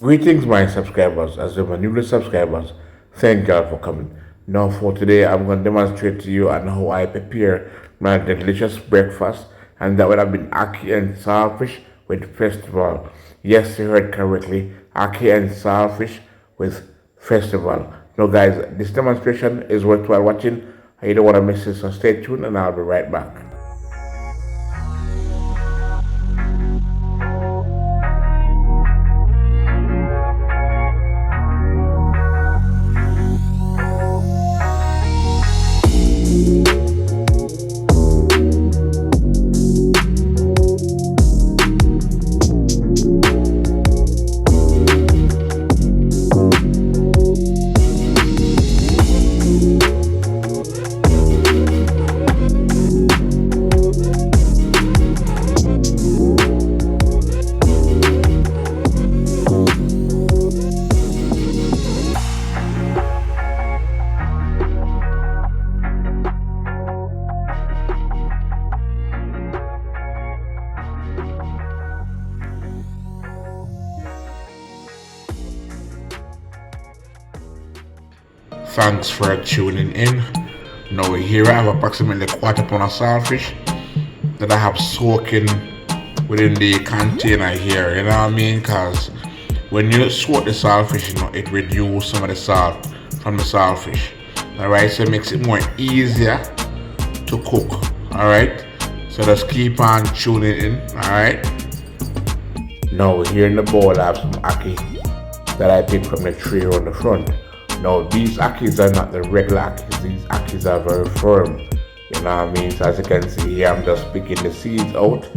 Greetings, my subscribers. As well, my new subscribers, thank God for coming. Now, for today, I'm going to demonstrate to you on how I prepare my delicious breakfast, and that would have been ackee and saltfish with festival. Yes, you heard correctly, ackee and saltfish with festival. Now, guys, this demonstration is worthwhile watching. You don't want to miss it, so stay tuned, and I'll be right back. Thanks for tuning in. Now here I have approximately a quarter pound of saltfish that I have soaking within the container here, you know what I mean? Because when you soak the saltfish, it reduces some of the salt from the saltfish. Alright, so it makes it more easier to cook. Alright, so just keep on tuning in. Alright. Now here in the bowl I have some ackee that I picked from the tree on the front. Now these ackees are not the regular ackees, these ackees are very firm, you know what I mean? So as you can see here, I'm just picking the seeds out,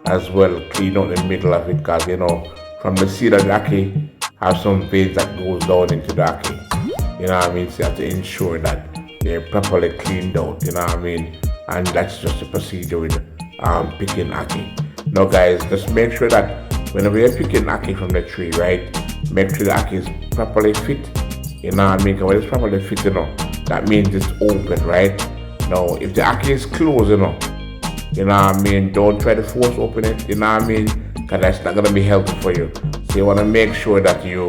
as well clean out the middle of it, because from the seed of the ackee have some veins that goes down into the ackee, you know what I mean? So you have to ensure that they're properly cleaned out, you know what I mean? And that's just the procedure with picking ackee. Now guys, just make sure that whenever you're picking ackee from the tree, right, make sure the ackee is properly fit. You know what I mean? Because when it's properly fit, that means it's open, right? Now, if the ackee is closed, you know what I mean? Don't try to force open it, you know what I mean? Because that's not going to be helpful for you. So you want to make sure that you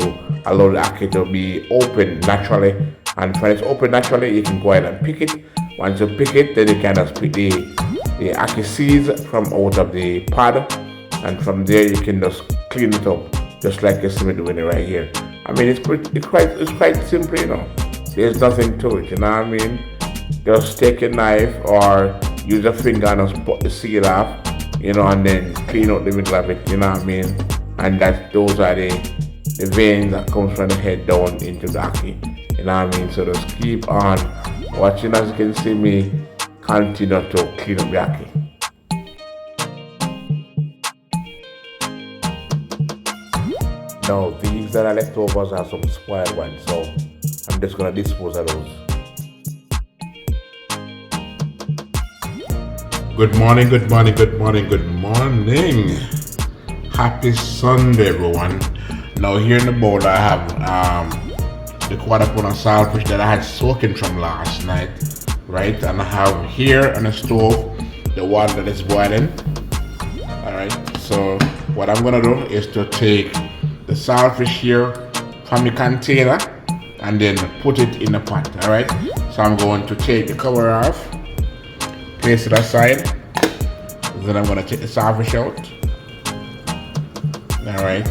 allow the ackee to be open naturally. And when it's open naturally, you can go ahead and pick it. Once you pick it, then you can just pick the ackee seeds from out of the pod. And from there, you can just clean it up, just like you see me doing it right here. I mean, it's quite simple, There's nothing to it, you know what I mean? Just take a knife or use a finger and just put the seed off, and then clean out the middle of it, you know what I mean? And those are the veins that comes from the head down into the ackee, you know what I mean? So just keep on watching as you can see me continue to clean up the ackee. Now these that are leftovers are some spoiled ones, so I'm just gonna dispose of those. Good morning, good morning, good morning, good morning. Happy Sunday, everyone. Now here in the bowl I have the quarter pound of saltfish that I had soaking from last night, right? And I have here on the stove the water that is boiling. Alright, so what I'm gonna do is to take the saltfish here from the container and then put it in the pot. Alright, so I'm going to take the cover off, place it aside, then I'm going to take the saltfish out. Alright,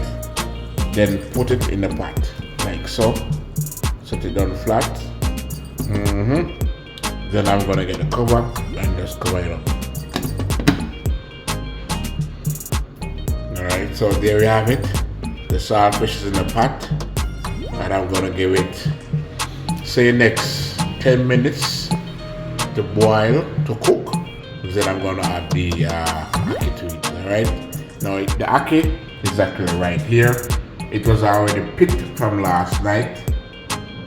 then put it in the pot like so. Set it down flat. Then I'm going to get the cover and just cover it up. Alright, so there you have it. The saltfish is in the pot, and I'm gonna give it, say, next 10 minutes to boil, to cook. Then I'm gonna add the ackee to it. All right. Now the ackee is actually right here. It was already picked from last night.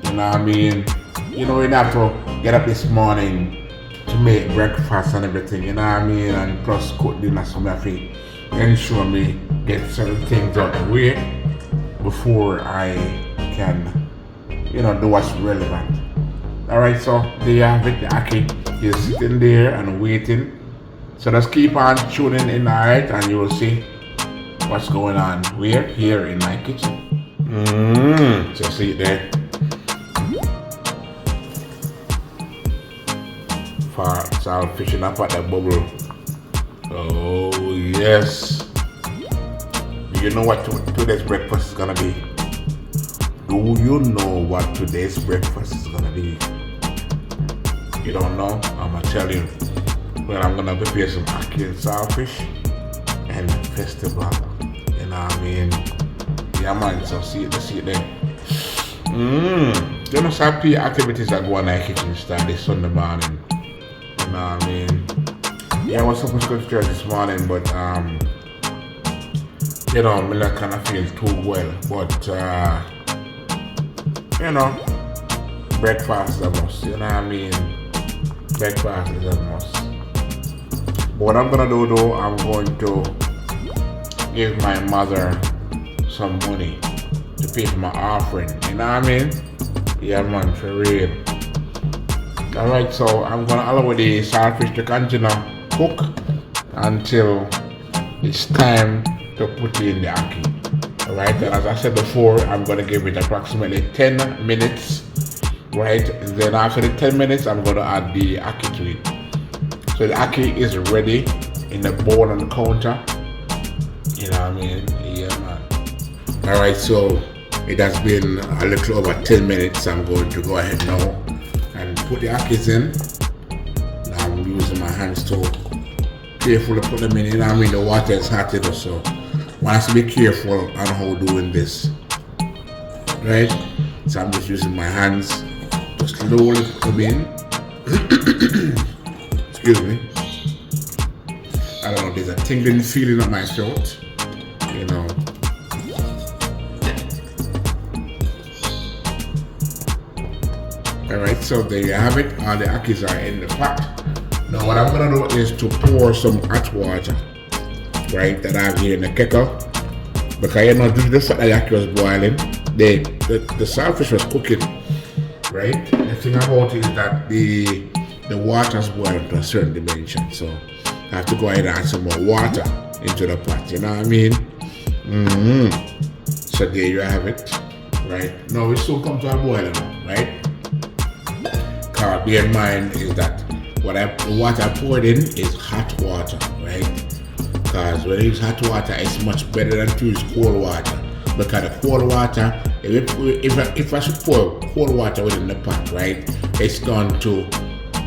You know what I mean? You have to get up this morning to make breakfast and everything. You know what I mean? And plus cook dinner, so I feel ensure me get certain things out of the way before I can, do what's relevant. Alright, so there you have it. The ackee is sitting there and waiting. So just keep on tuning in, alright, and you will see what's going on here in my kitchen. So see it there. For saltfish and up at that bubble. Oh yes. Do you know what today's breakfast is gonna be? Do you know what today's breakfast is gonna be? You don't know? I'm gonna tell you. Well, I'm gonna prepare some ackee and saltfish and vegetable. You know what I mean? Yeah man, so see it there. You know some activities that go on in the kitchen start this Sunday morning. You know what I mean? Yeah, I was supposed to go to church this morning, but you know, me not kind of feel too well. But you know, breakfast is a must. You know what I mean? Breakfast is a must. But what I'm gonna do though, I'm going to give my mother some money to pay for my offering. You know what I mean? Yeah man, for real. Alright, so I'm gonna allow the saltfish to continue cook until it's time to put in the ackee. Alright, and as I said before, I'm gonna give it approximately 10 minutes. Right, and then after the 10 minutes, I'm gonna add the ackee to it. So the ackee is ready in the bowl on the counter. You know what I mean? Yeah man. Alright, so it has been a little over 10 minutes. I'm going to go ahead now and put the ackees in. Now I'm using my hands to carefully put them in. You know what I mean? The water is hot, so one has to be careful on how doing this. Right? So I'm just using my hands to slowly put them in. Excuse me. I don't know, there's a tingling feeling on my throat. You know. Alright, so there you have it. All the ackees are in the pot. Now what I'm gonna do is to pour some hot water, right, that I have here in the kettle. Because you know, due to the fact that the ackee was boiling, the saltfish was cooking, right? The thing about it is that the water is boiling to a certain dimension, so I have to go ahead and add some more water into the pot. You know what I mean? So there you have it, right? Now we still come to a boil now, right? Cause bear in mind is that the water I poured in is hot water, right? Because when you use hot water, it's much better than to use cold water. Because the cold water, if I should pour cold water within the pot, right, it's going to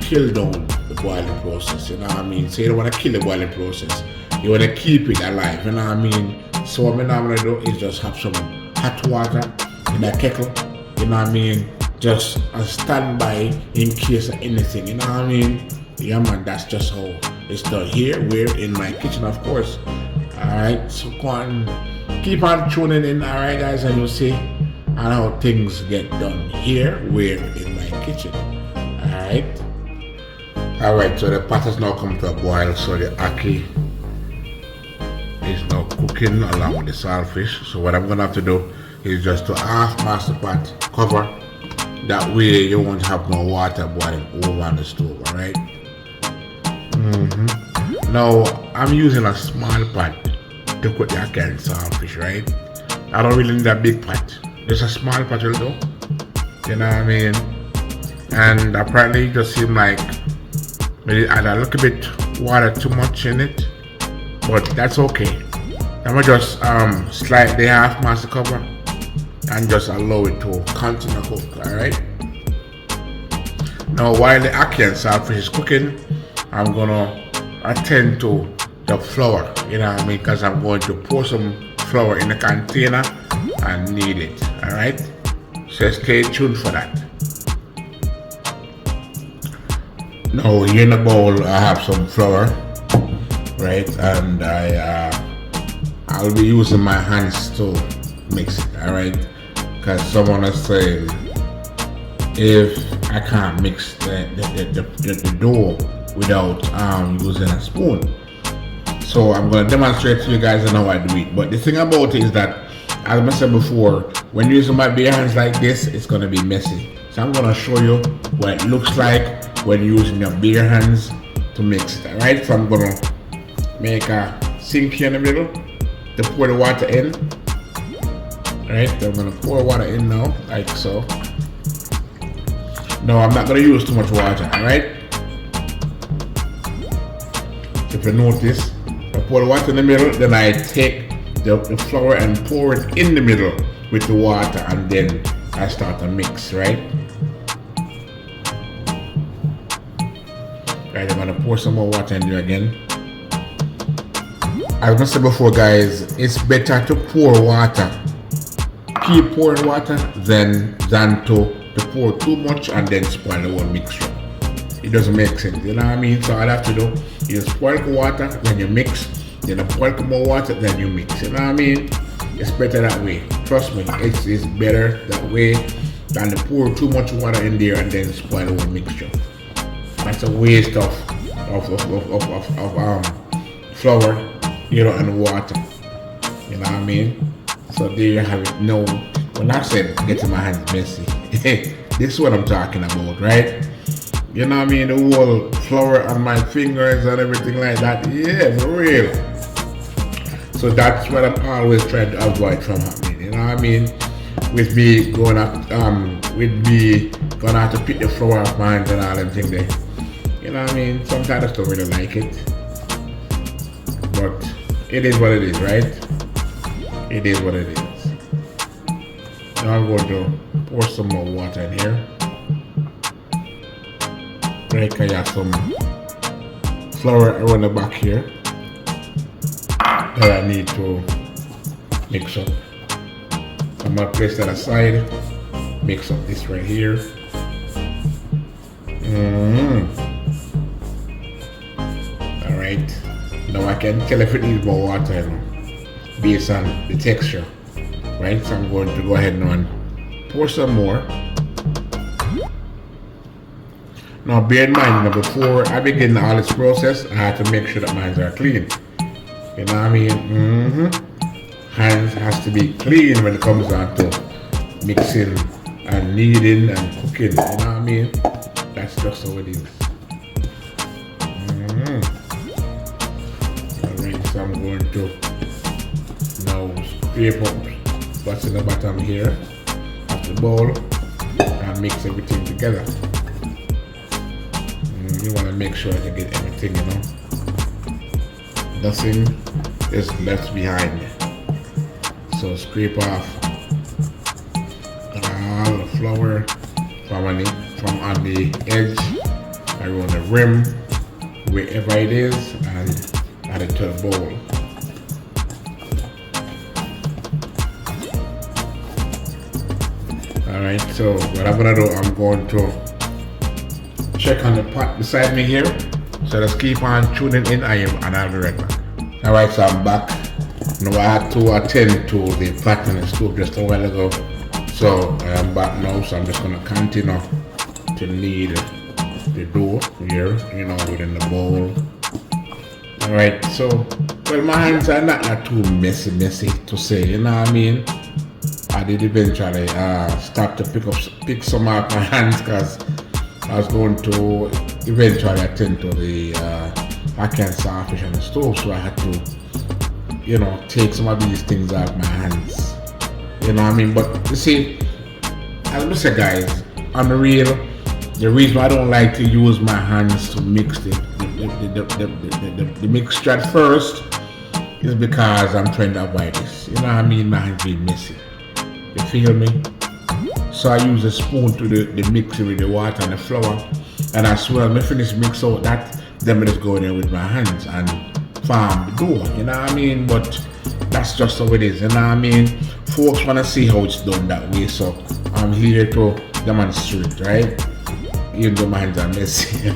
kill down the boiling process. You know what I mean? So you don't want to kill the boiling process. You want to keep it alive. You know what I mean? So what I'm going to do is just have some hot water in a kettle. You know what I mean? Just a standby in case of anything. You know what I mean? Yeah man, that's just how it's done here. We're in my kitchen, of course. Alright, so go on, keep on tuning in, alright guys, and you'll see how things get done here. We're in my kitchen. Alright, so the pot has now come to a boil, so the ackee is now cooking along with the saltfish. So what I'm gonna have to do is just to half mask the pot, cover. That way you won't have no water boiling over on the stove, alright? Now I'm using a small pot to cook the ackee and saltfish, right? I don't really need a big pot. Just a small pot will do. You know what I mean? And apparently it just seemed like maybe add a little bit water too much in it. But that's okay. I'm gonna just slightly half mask the cover and just allow it to continue to cook, alright? Now while the ackee and saltfish is cooking, I'm gonna attend to the flour, you know what I mean? Because I'm going to pour some flour in the container and knead it, alright? So stay tuned for that. Now here in the bowl I have some flour, right? And I'll be using my hands to mix it, alright? Because someone is saying if I can't mix the dough without using a spoon. So I'm going to demonstrate to you guys on how I do it. But the thing about it is that, as I said before, when using my bare hands like this, it's going to be messy. So I'm going to show you what it looks like when using your bare hands to mix it. Alright, so I'm going to make a sink here in the middle to pour the water in. Right, I'm gonna pour water in now, like so. No, I'm not gonna use too much water, alright? If you notice, I pour the water in the middle, then I take the flour and pour it in the middle with the water, and then I start to mix, right? Right, I'm gonna pour some more water in there again. As I said before, guys, it's better to pour water. Keep pouring water than to pour too much and then spoil the whole mixture. It doesn't make sense, you know what I mean? So all I have to do is pour the water, then you mix, then you pour more water, then you mix, you know what I mean? It's better that way. Trust me, it's better that way than to pour too much water in there and then spoil the whole mixture. That's a waste of flour, you know, and water. You know what I mean? So there you have it. No, when I said getting my hands messy, this is what I'm talking about, right? You know what I mean? The whole flour on my fingers and everything like that. Yeah, for real. So that's what I'm always trying to avoid from happening. You know what I mean? With me going up, gonna have to pick the flour off my hands and all them things there. You know what I mean? Sometimes I just don't really like it, but it is what it is, right? It is what it is. Now I'm going to pour some more water in here. Right, I have some flour around the back here that I need to mix up. I'm gonna place that aside. Mix up this right here. Alright. Now I can tell if it needs more water now, based on the texture. Right? So I'm going to go ahead now and pour some more. Now bear in mind, before I begin all this process, I have to make sure that my hands are clean. You know what I mean? Hands has to be clean when it comes down to mixing and kneading and cooking. You know what I mean? That's just how it is. Alright, so I'm going to now scrape up what's in the bottom here of the bowl and mix everything together. You want to make sure that you get everything, you know. Nothing is left behind. So scrape off all the flour from on the edge, around the rim, wherever it is, and add it to the bowl. Alright, so what I'm gonna do, I'm going to check on the pot beside me here. So just keep on tuning in. I'll be right back. Alright, so I'm back. Now I had to attend to the pot on the stove just a while ago. So I am back now, so I'm just gonna continue to knead the dough here, you know, within the bowl. Alright, so well, my hands are not too messy to say, you know what I mean? I did eventually start to pick some out my hands because I was going to eventually attend to the Ackee and Saltfish on the stove, so I had to, you know, take some of these things out of my hands. You know what I mean? But you see, as I say, guys, on the real, the reason why I don't like to use my hands to mix the mixture at first is because I'm trying to avoid this. You know what I mean? My hands being messy. You feel me? So I use a spoon to the mixer with the water and the flour, and as well, I finish mix out that, then I just go in there with my hands and form the dough. You know what I mean? But that's just how it is. You know what I mean? Folks want to see how it's done that way, so I'm here to demonstrate, right? Even though my hands are messy.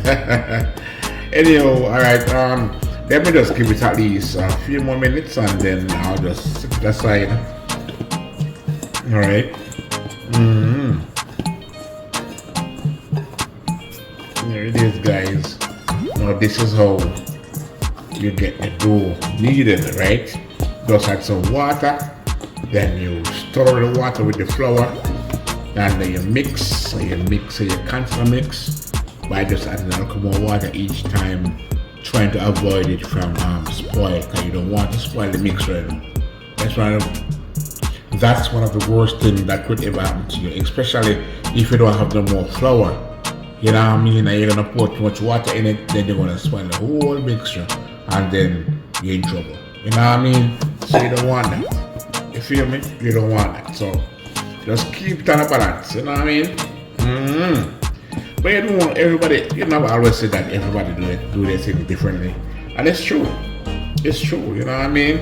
Anyhow, alright, let me just give it at least a few more minutes and then I'll just set it aside. Alright. There it is, guys. Now this is how you get the dough kneaded, right? Just add some water, then you stir the water with the flour, and then you mix, so you constantly mix by just adding a little more water each time, trying to avoid it from spoil, because you don't want to spoil the mix right now. That's why That's one of the worst things that could ever happen to you, especially if you don't have no more flour. You know what I mean? And you're gonna put too much water in it, then you're gonna spoil the whole mixture, and then you're in trouble. You know what I mean? So you don't want that. You feel me? You don't want that. So just keep it on a balance. You know what I mean? But you know, everybody. You know, I always say that everybody do their thing differently, and it's true. It's true. You know what I mean?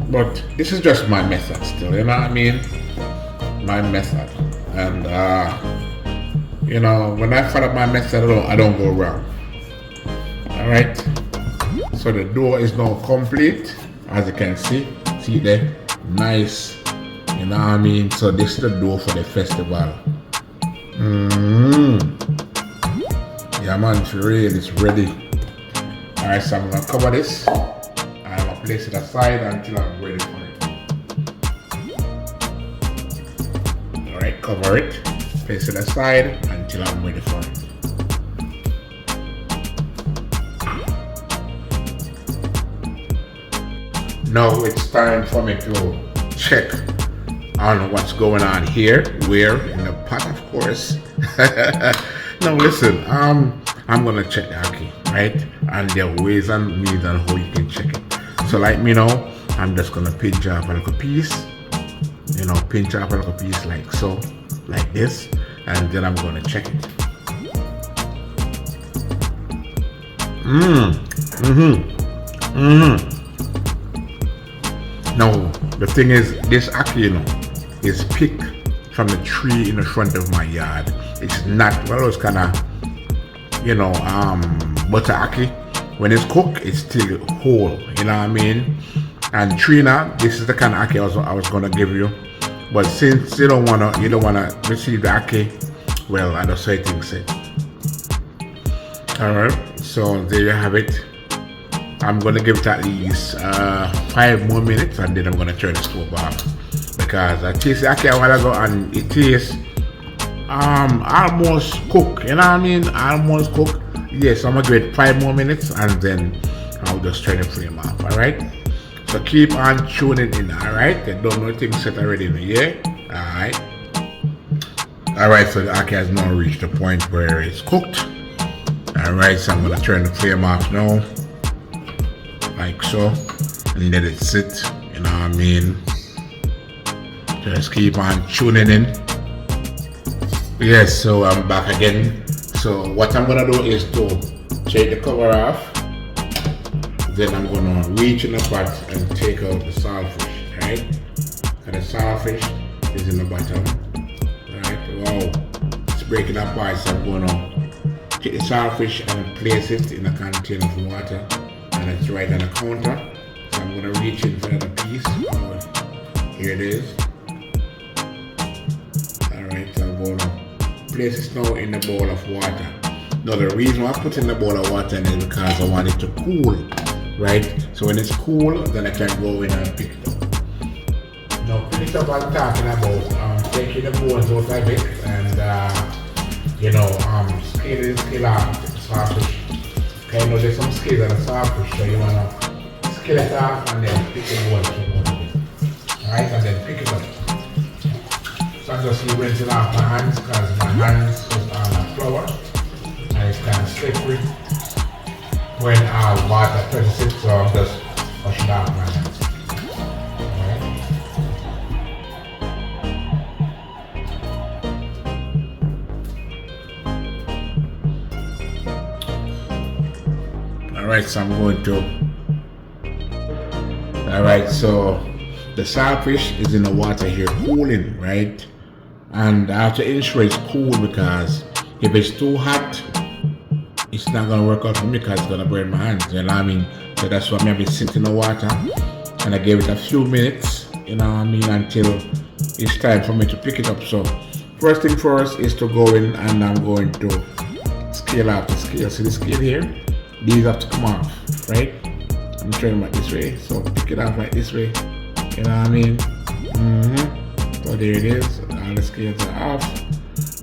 But this is just my method still, you know what I mean? My method. And you know, when I follow my method, I don't go wrong. Alright? So the dough is now complete, as you can see. See there? Nice. You know what I mean? So this is the dough for the festival. Yeah man, it's ready, it's ready. Alright, so I'm gonna cover this. I'm gonna place it aside until I'm ready for it. Alright, cover it. Place it aside until I'm ready for it. Now it's time for me to check on what's going on here. Where? In the pot, of course. Now listen, I'm gonna check the ackee, right? And there are ways and means on how you can check it. So like me now, I'm just gonna pinch off a little piece. You know, pinch off a little piece like so, like this, and then I'm gonna check it. Now the thing is, this ackee, you know, is picked from the tree in the front of my yard. It's not one of those kind of, you know, butter ackee. When it's cooked, it's still whole. You know what I mean? And Trina, this is the kind of ackee I was gonna give you. But since you don't wanna receive the ackee, well, I just say things. Alright, so there you have it. I'm gonna give it at least 5 more minutes, and then I'm gonna turn the stove off, because I tasted ackee a while ago and it tastes almost cooked. You know what I mean? Almost cooked. Yes, I'm gonna give it 5 more minutes, and then I'll just turn the flame off. Alright? So keep on tuning in, alright? You don't know things set already in the year. Alright. Alright, so the ackee has now reached the point where it's cooked. Alright, so I'm gonna turn the flame off now. Like so. And let it sit. You know what I mean? Just keep on tuning in. Yes, so I'm back again. So what I'm gonna do is to take the cover off. Then I'm gonna reach in the pot and take out the saltfish, right? And the saltfish is in the bottom, right? Wow, it's breaking apart. So I'm gonna take the saltfish and place it in a container of water, and it's right on the counter. So I'm gonna reach in for another piece. Oh, here it is. Alright, so I'm gonna place this now in the bowl of water. Now the reason why I put in the bowl of water is because I want it to cool, right? So when it's cool, then I can go in and pick it up. Now pick it up, I'm talking about taking the bones out of it and you know, scale off the saltfish. Okay, you know there's some scales on the saltfish, so you wanna scale it off and then pick the bones out of it. Alright, and then pick it up. So I'm just rinsing off my hands, because my hands is on flour and it's kind of slippery when water touches it, so I'm just washing off my hands. Alright, so I'm going to. Alright, so the saltfish is in the water here cooling, right? And I have to ensure it's cool, because if it's too hot, it's not gonna work out for me, because it's gonna burn my hands, you know what I mean? So that's why maybe sit in the water, and I gave it a few minutes, you know what I mean, until it's time for me to pick it up. So first thing first is to go in, and I'm going to scale off the scale. See the scale here? These have to come off, right? I'm turning them like this way, so pick it off like this way, you know what I mean? So there it is, all the scales are off.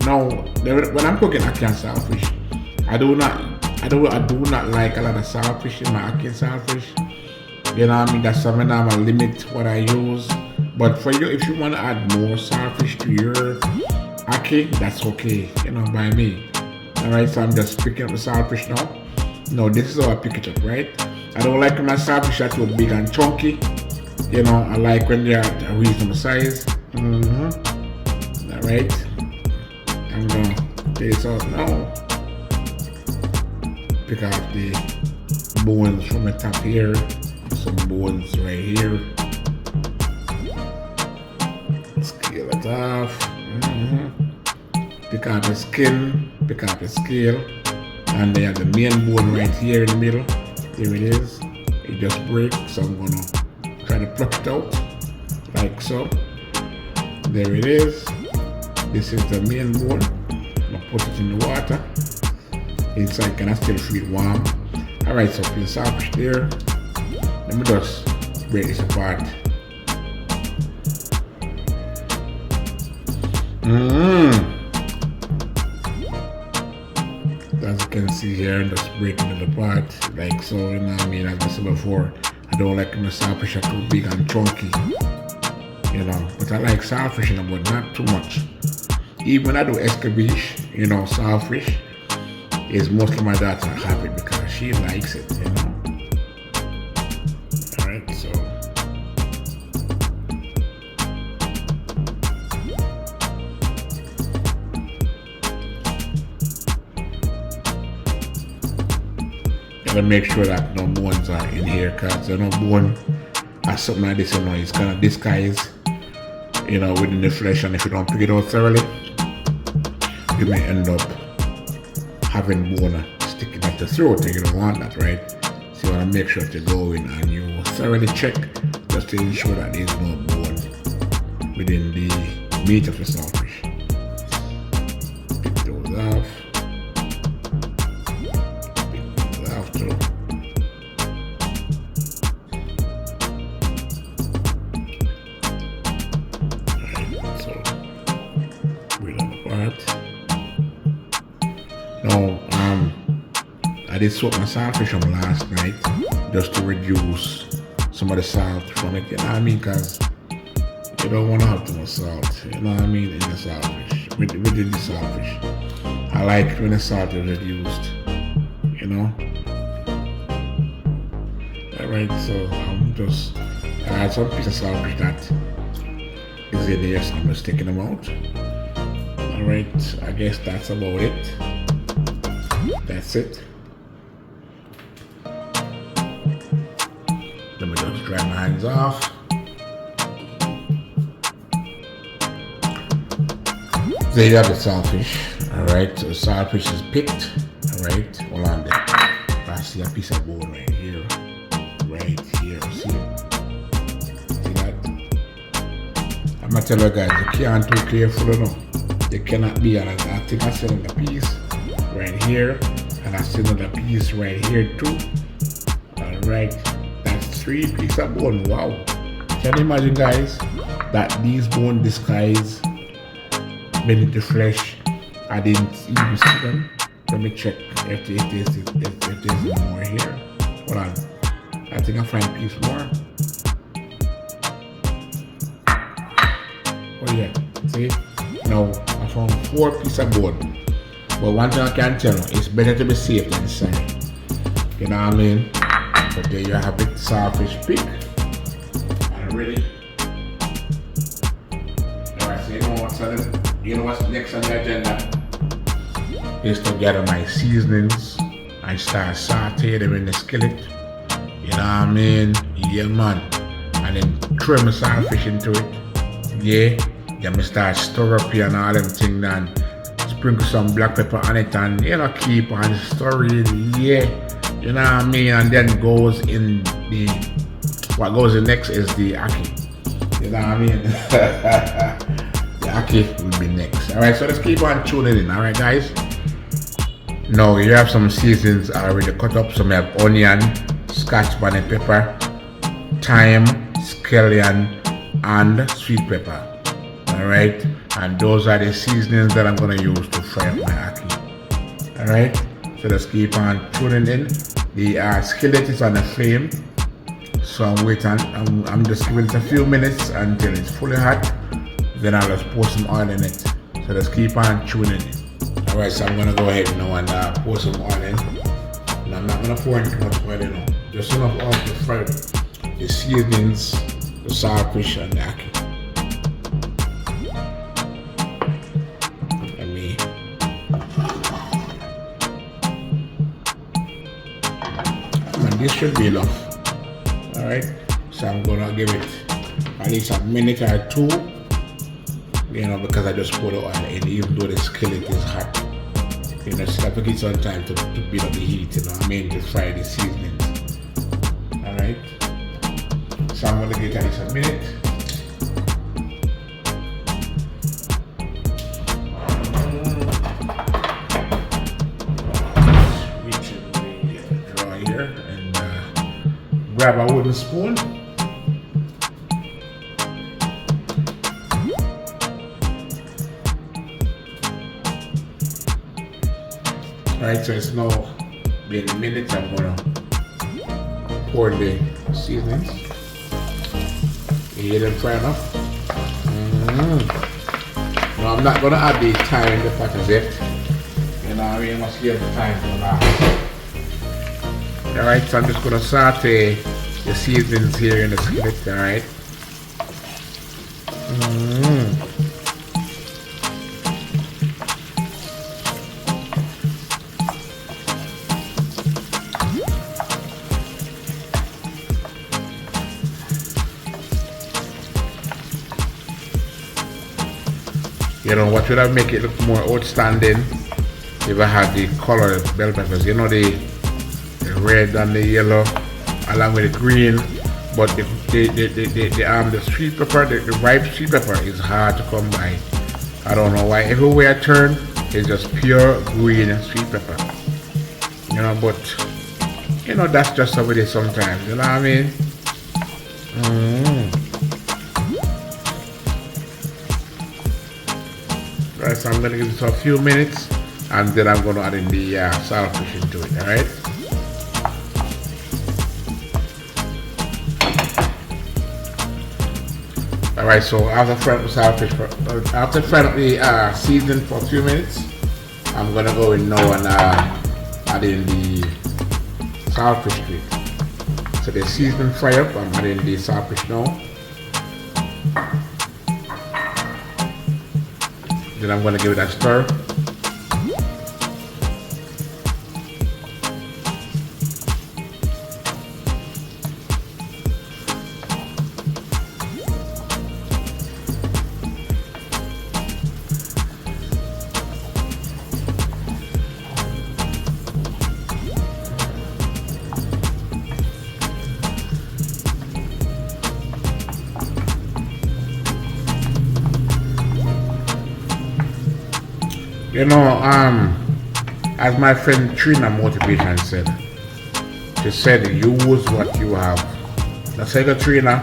Now, when I'm cooking ackee and saltfish, I do not like a lot of saltfish in my ackee and saltfish. You know what I mean? That's something I'm gonna limit what I use. But for you, if you want to add more saltfish to your ackee, that's okay, by me. Alright, so I'm just picking up the saltfish now. No, this is how I pick it up, right? I don't like when my saltfish are too big and chunky. I like when they're at a reasonable size. Alright, I'm gonna take this out now. Pick out the bones from the top here. Some bones right here. Scale it off. Pick out the skin, pick out the scale, and they have the main bone right here in the middle. There it is. It just breaks, so I'm gonna try to pluck it out like so. There it is. This is the main bone. I'm gonna put it in the water. Inside can I still feel warm. Alright, so put the saltfish there. Let me just break this apart. As you can see here, I'm just breaking it apart like so, As I said before, I don't like when the saltfish are too big and chunky, but I like saltfish, but not too much. Even when I do escabeche, saltfish is mostly my daughter have it because she likes it, Alright, so gotta make sure that no bones are in here, because no bone or something like this, it's kind of disguised, within the flesh, and if you don't pick it out thoroughly, you may end up having bone sticking at the throat, and you don't want that, right? So you want to make sure that you go in and you thoroughly check just to ensure that there's no bone within the meat of the saltfish. Pick those off. Now, I did soak my saltfish from last night just to reduce some of the salt from it, because you don't want to have too much salt, in the saltfish, within the saltfish. I like when the salt is reduced, Alright, so I had some piece of saltfish that is in there, so I'm just taking them out. Alright, I guess that's about it. That's it. Let me just dry my hands off. There you have the saltfish. Alright, so the saltfish is picked. Alright, hold on there. I see a piece of bone right here. Right here. See that? I'm gonna tell you guys, you can't too careful enough. You cannot be, and I think I still in the piece right here, and I still in the piece right here too. Alright, that's 3 pieces of bone. Wow. Can you imagine, guys, that these bone disguise beneath the flesh? I didn't even see them. Let me check if there's more here. Hold on. I think I find a piece more. Oh yeah, see? Now I found 4 pieces of bone. But one thing I can tell you, it's better to be safe than sorry. You know what I mean? But there you have it, saltfish pick. And ready. Alright, so you know what's next on the agenda? Is to gather my seasonings and start sauteing them in the skillet. You know what I mean? Yeah, man. And then throw my saltfish into it. Yeah. Then I start stir up here and all them things, and sprinkle some black pepper on it, and keep on stirring. Yeah. You know what I mean? And then what goes in next is the ackee. You know what I mean? The ackee will be next. Alright, so let's keep on tuning in, alright guys? Now you have some seasonings already cut up. So we have onion, scotch bonnet pepper, thyme, scallion, and sweet pepper. Alright, and those are the seasonings that I'm gonna use to fry up my ackee. Alright, so let's keep on tuning in. The skillet is on the flame, So I'm waiting. I'm just giving it a few minutes until it's fully hot. Then I'll just pour some oil in it. So just keep on tuning it. Alright, so I'm gonna go ahead now and pour some oil in. And I'm not gonna pour in too much oil in. Just enough oil to fry the seasonings, the saltfish and the ackee. And this should be enough. Alright, so I'm gonna give it at least a minute or two, you know, because I just put the oil in, even though the skillet is hot. You know, just have to give some time to build up the heat, you know what I mean, to fry the seasonings. Alright, so I'm gonna give it at least a minute. Grab a wooden spoon. Alright, so it's now been a minute. I'm gonna pour the seasonings. You hear them frying up? No, I'm not gonna add the thyme in the pot as yet. You know, I mean, must give the time for that. Alright, so I'm just gonna saute the seasonings here in the skillet, alright? You know, what would have make it look more outstanding if I had the colored bell peppers, you know, the red and the yellow along with the green, but the sweet pepper, the ripe sweet pepper is hard to come by. I don't know why. Everywhere I turn, it's just pure green sweet pepper. You know, but you know, that's just how it is sometimes, you know what I mean? Right, so I'm gonna give it a few minutes and then I'm gonna add in the saltfish into it, alright? Alright, so after frying up the saltfish, after frying up the seasoning for a few minutes, I'm gonna go in now and add in the saltfish to it. So the seasoning fry up, I'm adding the saltfish now. Then I'm gonna give it a stir. You know, as my friend Trina Motivation said, she said, use what you have. I said, Trina,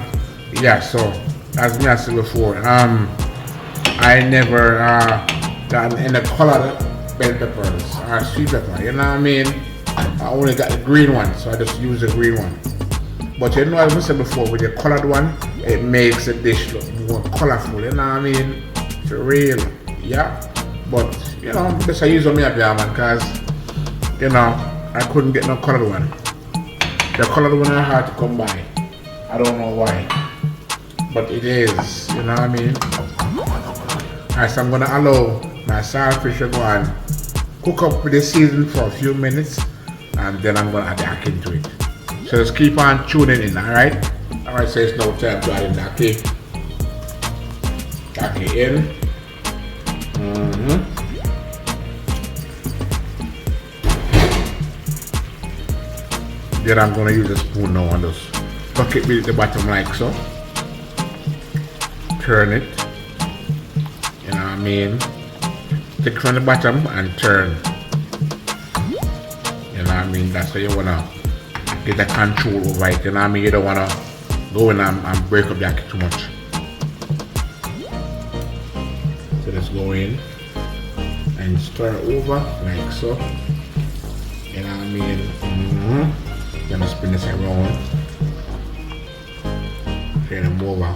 yeah, so, as me I said before, I never got any colored bell peppers or sweet pepper, you know what I mean? I only got the green one, so I just use the green one. But you know, as I said before, with the colored one, it makes the dish look more colorful, you know what I mean? For real, yeah. But, you know, this I use on me up there, man, because, you know, I couldn't get no colored one. The colored one are hard to come by. I don't know why. But it is, you know what I mean? Alright, so I'm going to allow my saltfish to go and cook up with the season for a few minutes. And then I'm going to add the ackee into it. So just keep on tuning in, alright? Alright, so it's now time to add in the ackee. Ackee in. Then I'm gonna use a spoon now and just tuck it with the bottom like so. Turn it. You know what I mean? Take from the bottom and turn. You know what I mean? That's how you wanna get a control over it. You know what I mean? You don't wanna go in and break up the ackee too much. So let's go in and stir over like so. You know what I mean? Gonna spin this around. Turn them over.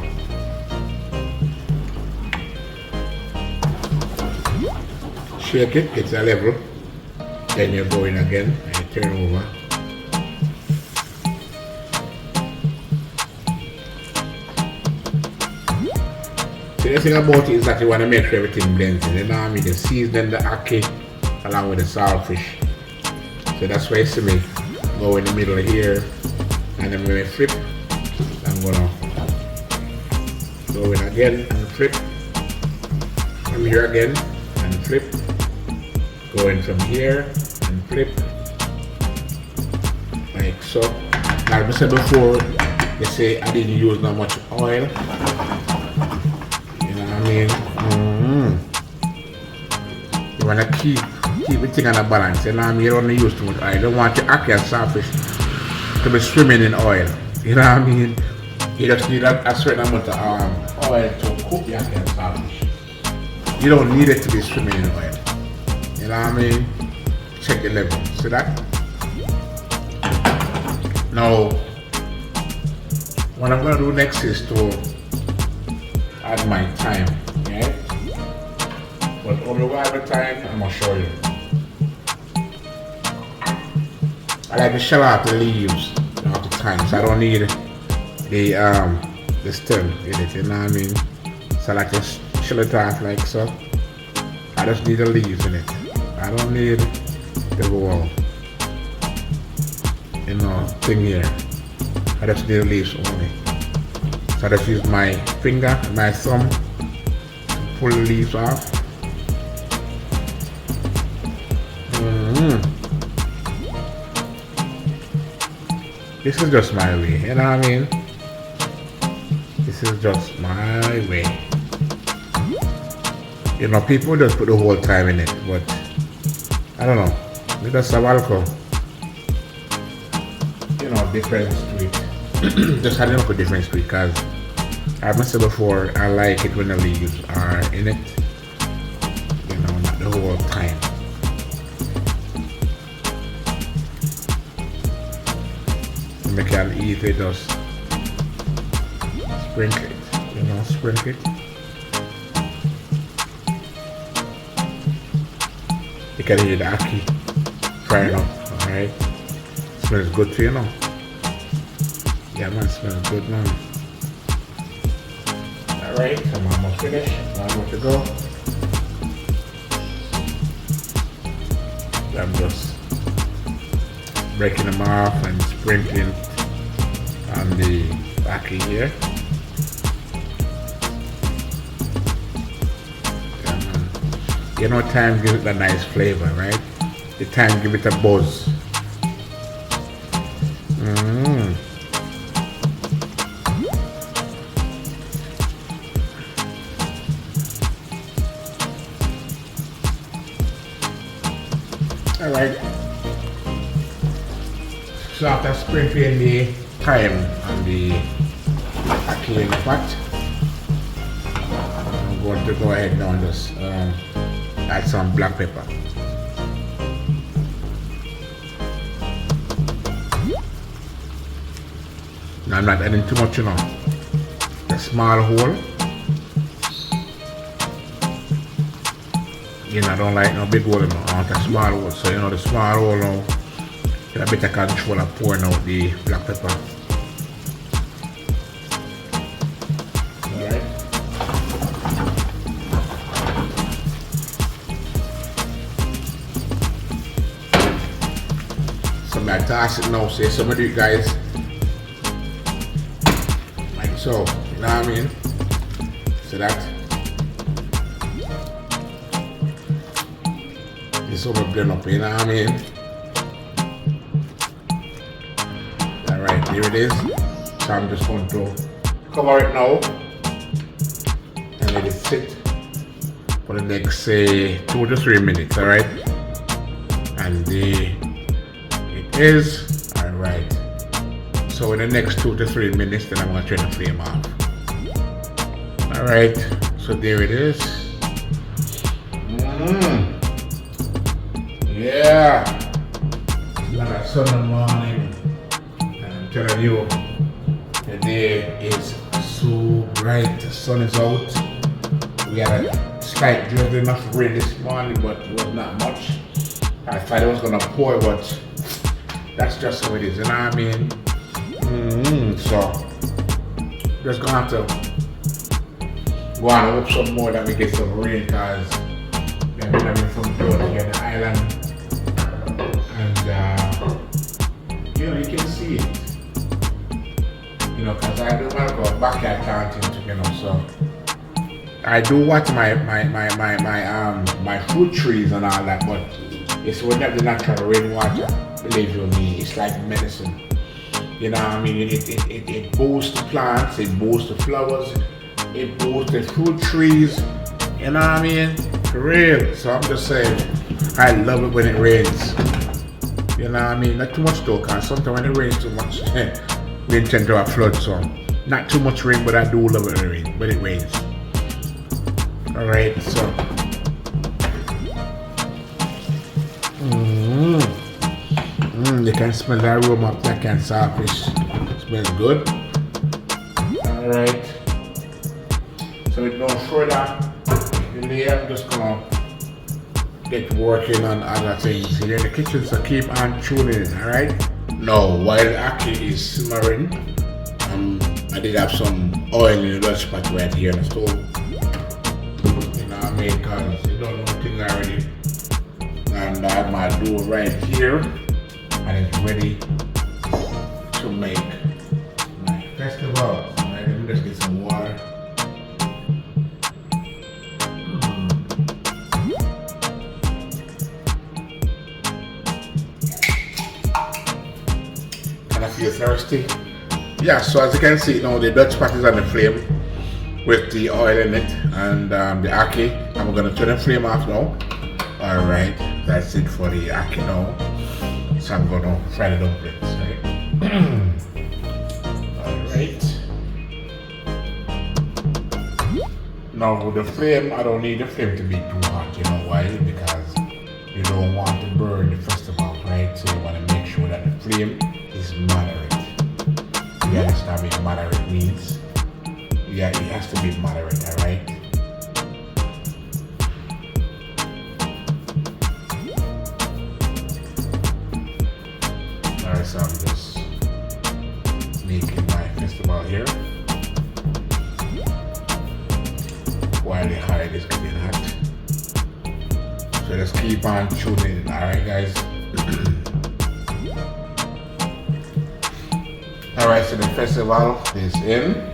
Shake it, it's a level. Then you go in again and you turn over. So the thing about it is that you want to make sure everything blends in. You know what I mean? The seasoning, the ackee, along with the saltfish. So that's why you see me go in the middle here, and then when I flip, I'm gonna go in again and flip. From here again and flip. Go in from here and flip. Like so. Like I said before, they say I didn't use not much oil. You know what I mean? You wanna keep the thing on a balance. You know what I mean? You don't want to use too much oil. You don't want your ackee and saltfish to be swimming in oil. You know what I mean? You just need a certain amount of oil to cook the ackee and saltfish. You don't need it to be swimming in oil. You know what I mean? Check the level. See that? Now, what I'm gonna do next is to add my thyme. Okay? But only while the time, I'm gonna show you. I like to shell out the leaves, not the thyme, so I don't need the stem in it, you know what I mean? So I like to shell it off like so. I just need the leaves in it. I don't need the whole, you know, thing here. I just need the leaves only. So I just use my finger and my thumb to pull the leaves off. This is just my way, you know what I mean? This is just my way. You know, people just put the whole time in it, but I don't know. It just have alcohol. You know, difference to it. Just had a little difference to it because I've said before, I like it when the leaves are in it. You know, not the whole time. You can easily just sprinkle it, you know, sprinkle it. You can hear the ackee frying up, alright? Smells good too, you know. Yeah man, smells good man. Alright, I'm almost finished, one more to go. I'm just breaking them off and sprinkling on the ackee here. You know, thyme gives it a nice flavor, right? The thyme gives it a buzz. Alright. So after sprinkling the thyme on the ackee in the pot, I'm going to go ahead now and just add some black pepper. Now I'm not adding too much, you know. A small hole. You know, I don't like no big hole, you know. I want a small hole. So you know, the small hole now, get a better control of pouring out the black pepper. Alright. So I toss it now, say some of you guys. Like so, you know what I mean? So that is over blend up, you know what I mean? Alright, here it is. So I'm just going to cover it now and let it sit for the next say 2 to 3 minutes, alright? And it is alright. So in the next 2 to 3 minutes, then I'm going to turn the flame off. Alright, so there it is. Yeah, it's like a Sunday morning, and I'm telling you, the day is so bright. The sun is out. We had a slight drizzling of rain this morning, but it was not much. I thought it was gonna pour, but that's just how it is, you know what I mean? So just gonna have to go on and hope some more that we get some rain, because we've been having some drought here on the island, and you know, you can see it. You know, because I do want to go backyard planting, you know, so I do watch my fruit trees and all that, but it's whenever the natural rainwater, believe you me, it's like medicine. You know what I mean? It boosts the plants, it boosts the flowers, it boosts the fruit trees. You know what I mean? For real. So I'm just saying, I love it when it rains. You know what I mean? Not too much though, because sometimes when it rains too much, we intend to have flood. So not too much rain, but I do love it when it rains. Alright, so you can smell the aroma of that can saltfish. Smells good. Alright. So with no further delay, I'm just gonna get working on other things here in the kitchen, so keep on tuning in, alright? Now, while Ackee is simmering, I did have some oil in the Dutch pot right here on the stove. You know what I mean? Because you don't know things already. And I have my dough right here, and it's ready to make my festival. Alright, let me just get some water. Can I feel thirsty? Yeah, so as you can see now, the Dutch pot is on the flame with the oil in it, and the Ackee, and we're gonna turn the flame off now. Alright, that's it for the Ackee now. So I'm gonna fry the dumplings, right? Alright. Now with the flame, I don't need the flame to be too hot, you know why? Because you don't want to burn the festival, right? So you want to make sure that the flame is moderate. You understand what moderate means? Yeah, it has to be moderate, alright? Alright, so I'm just making my festival here while the hide is getting hot. So just keep on tuning in, alright guys? Alright, so the festival is in.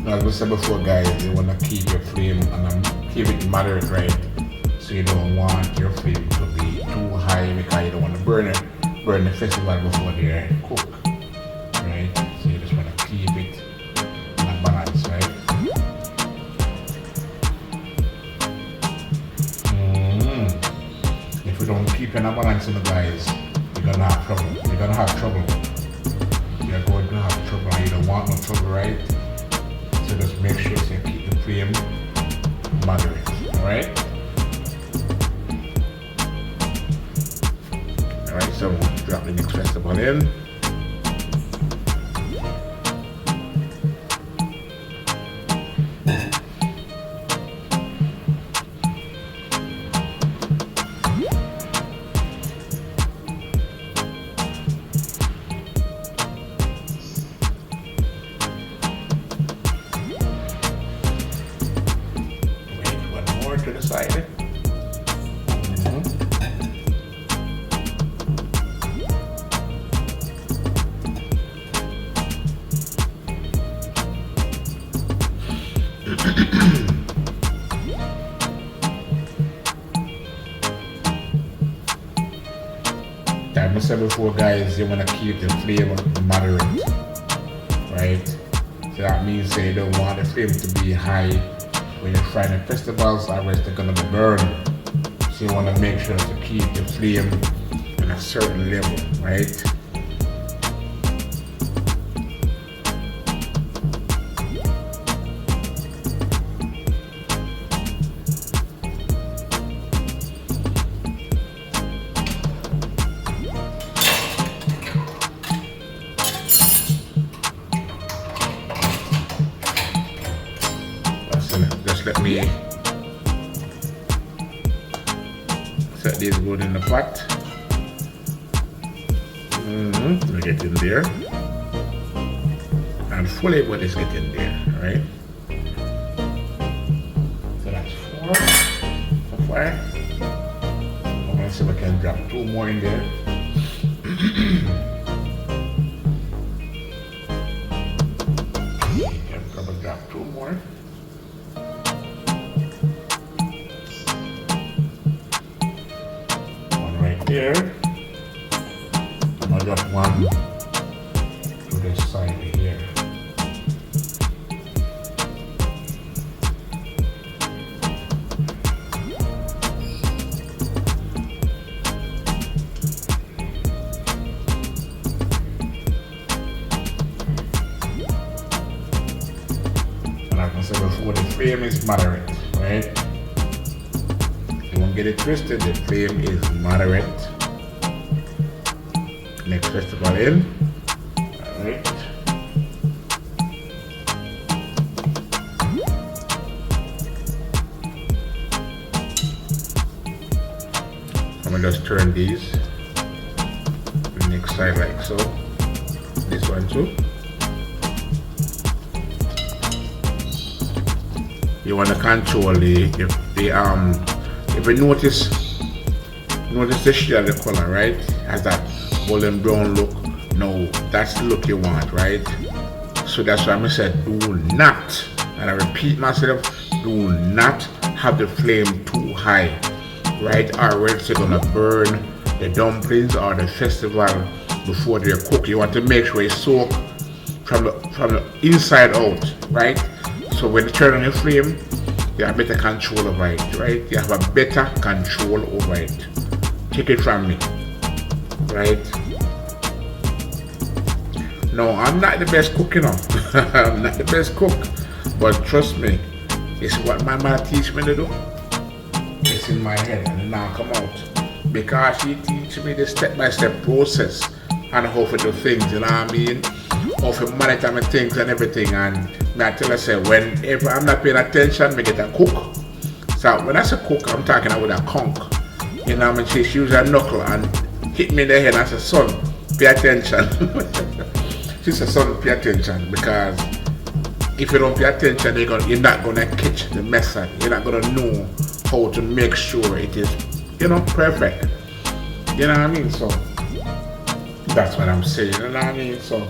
As we said before, guys, you want to keep your flame and keep it moderate, right? So you don't want your flame to be too high, because you don't want to burn the festival before they cook, right? So you just want to keep it in a balance, right? If you don't keep in a balance, guys, you're gonna have trouble. You're gonna have trouble. You're going to have trouble, and you don't want no trouble, right? So just make sure you keep the flame moderate, alright? Alright, so we'll drop the next vegetable in. To the side. Like I said before, guys, you want to keep the flame moderate, right? So that means you don't want the flame to be high when you're frying the vegetables, otherwise they're gonna be burned. So you want to make sure to keep the flame at a certain level, right? Just let me set these good in the pot. We get in there, and fully what is getting there, right? So that's 4 so far. I'm gonna see if I can drop 2 more in there. I'm gonna drop 2 more. Here, I'm gonna drop 1 to this side here. And like I said before, the flame is moderate, right? Don't get it twisted, the flame is moderate. Next festival in. Alright. I'm gonna just turn these to the next side like so. This one too. You want to control if you notice the shade of the color, right? Has that golden brown look. No, that's the look you want, right? So that's why I said do not, and I repeat myself, do not have the flame too high, right? Or else you're gonna burn the dumplings or the festival before they're cooked. You want to make sure it's soak from the inside out, right? So when you turn on your flame, you have better control over it, right? You have a better control over it. Take it from me, right? No, I'm not the best cook, you know. I'm not the best cook, but trust me, it's what my mother teach me to do. It's in my head and it now come out because she teach me the step-by-step process and how to do things, you know what I mean? How to monitor my things and everything. And I tell her, say, whenever I'm not paying attention, I get a cook. So when I say cook, I'm talking about a conch. You know what I mean? She used a knuckle and hit me in the head and I said, son, pay attention. She said, son, pay attention, because if you don't pay attention, you're not going to catch the method. You're not going to know how to make sure it is, perfect. You know what I mean? So that's what I'm saying, you know what I mean? So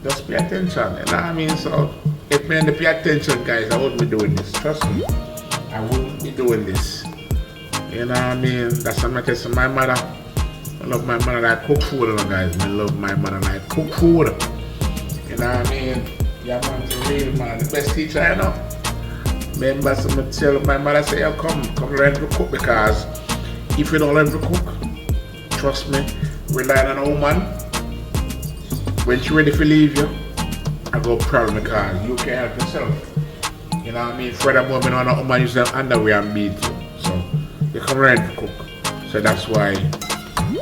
just pay attention, you know what I mean? So if me and pay attention, guys, I wouldn't be doing this. Trust me, I wouldn't be doing this. You know what I mean? That's what I'm telling my mother. I love my mother that cook food, you know, guys. I love my mother that cook food. You know what I mean? Yeah, man, the real man, the best teacher I know. Remember, someone tell my mother, say, oh, come learn to cook, because if you don't learn to cook, trust me, rely on a woman. When she's ready to leave you, I go problem, because you can't help yourself. You know what I mean? Furthermore, when a woman use them underwear and beat you. So you can learn to cook. So that's why,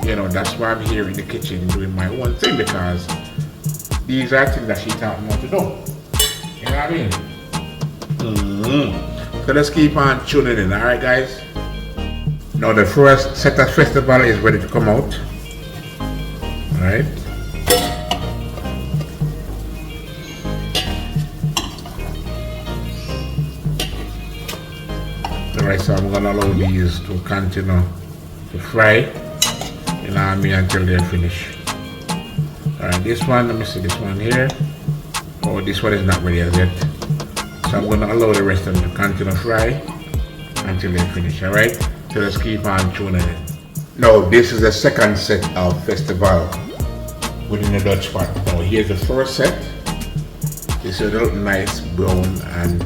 that's why I'm here in the kitchen doing my own thing, because these are things that she taught me how to do. You know what I mean? So let's keep on tuning in, alright guys? Now the first set of festival is ready to come out. Alright? Alright, so I'm gonna allow these to continue to fry, you know what I mean, until they're finished. Alright, this one, let me see this one here. Oh, this one is not ready as yet. So I'm going to allow the rest of them to continue to fry until they finish, alright? So let's keep on tuning in. Now, this is the second set of festival within the Dutch pot. Now, here's the first set. This is a little nice brown and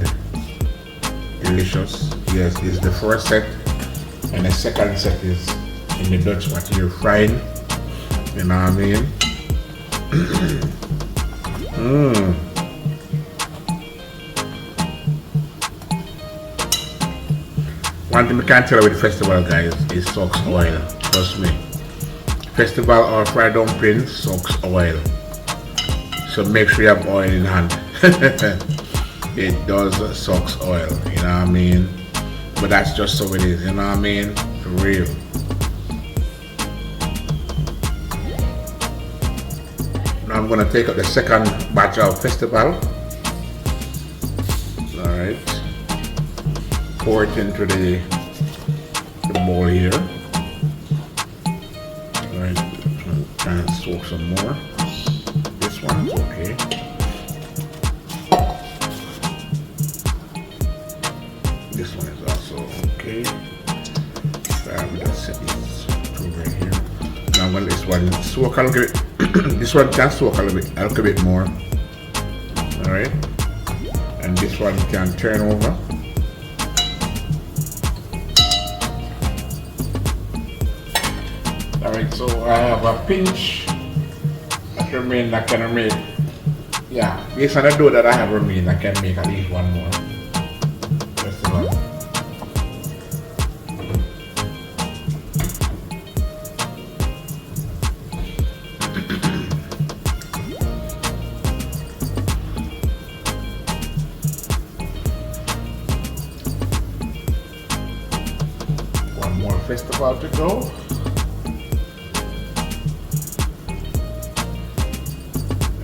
delicious. Yes, this is the first set. And the second set is in the Dutch what you're frying. You know what I mean? One thing we can't tell with the festival, guys, is soaks oil. Trust me. Festival or fried dumplings soaks oil. So make sure you have oil in hand. It does soaks oil, you know what I mean? But that's just so it is, you know what I mean? For real. Now I'm gonna take out the second batch of festival. Alright. Pour it into the bowl here. Alright, try and soak some more. This one's okay. This one is also okay. I'm gonna set these two right here. Now I'm gonna let this one soak a little bit. This one can soak a little bit more. Alright. And this one can turn over. Alright, so I have a pinch that remains. I can make, yeah, based on the dough that I have remain, I can make at least one more. First of all. One more festival to go.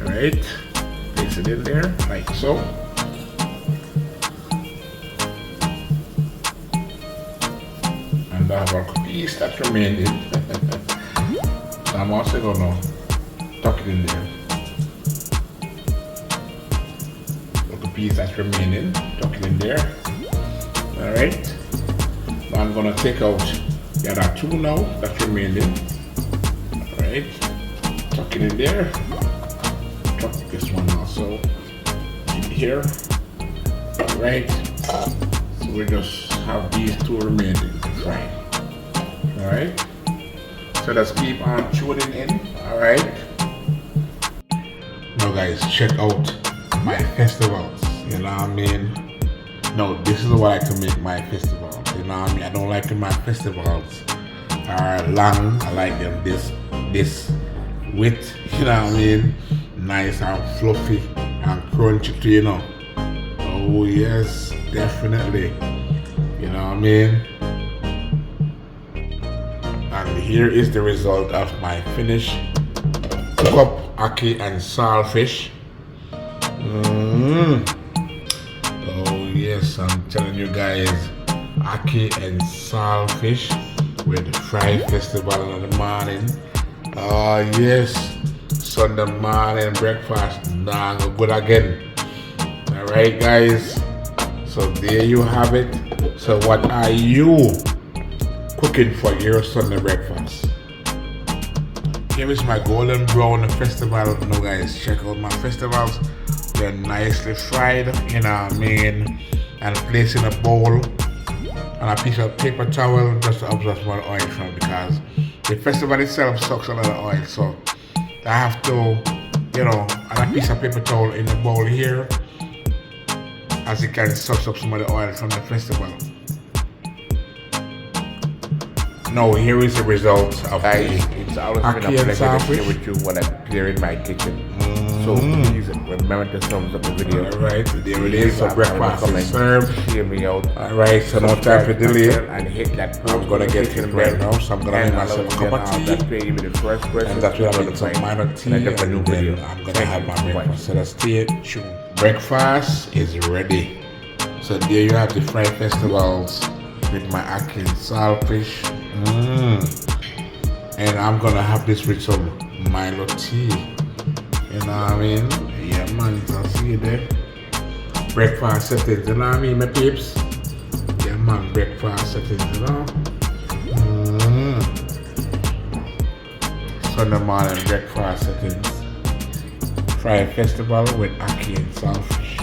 Alright, place it in there like so. And I have a piece that remained in. So I'm also gonna tuck it in there. Look, a piece that's remaining, tuck it in there. Alright. Now I'm gonna take out the other two now that's remaining. Alright. Tuck it in there. Tuck this one also in here. Alright. So we just have these two remaining to fry. Alright. So let's keep on tuning in. Alright. Now guys, check out my festivals. You know what I mean? No, this is what I can make my festivals. You know what I mean? I don't like when my festivals are long. I like them this width. You know what I mean? Nice and fluffy and crunchy too, you know. Oh yes, definitely. You know what I mean? And here is the result of my finished cup ackee and saltfish. Oh yes, I'm telling you guys, ackee and saltfish with the fry festival in the morning. Oh yes, Sunday morning breakfast, nah, go good again. Alright guys, so there you have it. So what are you cooking for your Sunday breakfast? Here is my golden brown festival. No guys, check out my festivals. They're nicely fried, you know what I mean, and placed in a bowl and a piece of paper towel just to absorb some oil from it, because the festival itself sucks a lot of oil. So I have to, you know, add a piece of paper towel in the bowl here, as it can suck up some of the oil from the festival. Now here is the result of it's always been a pleasure to share with you what I clear in my kitchen. So please remember to thumbs up the video. Alright, there it is. So breakfast is served. Hear me out. Alright, so no time for delay. And hit that. I'm gonna get it right now. So I'm gonna make myself a cup of tea. And that's what I'm gonna do, some minor tea. And then I'm gonna have my breakfast. So let's stay tuned. Breakfast is ready. So there you have the fried festivals with my ackee and saltfish. And I'm gonna have this with some Milo tea. You know what I mean? Yeah man, you can see it there. Breakfast settings, you know what I mean, my peeps? Yeah man, breakfast settings, you know? Sunday morning breakfast settings. Fried festival with ackee and saltfish.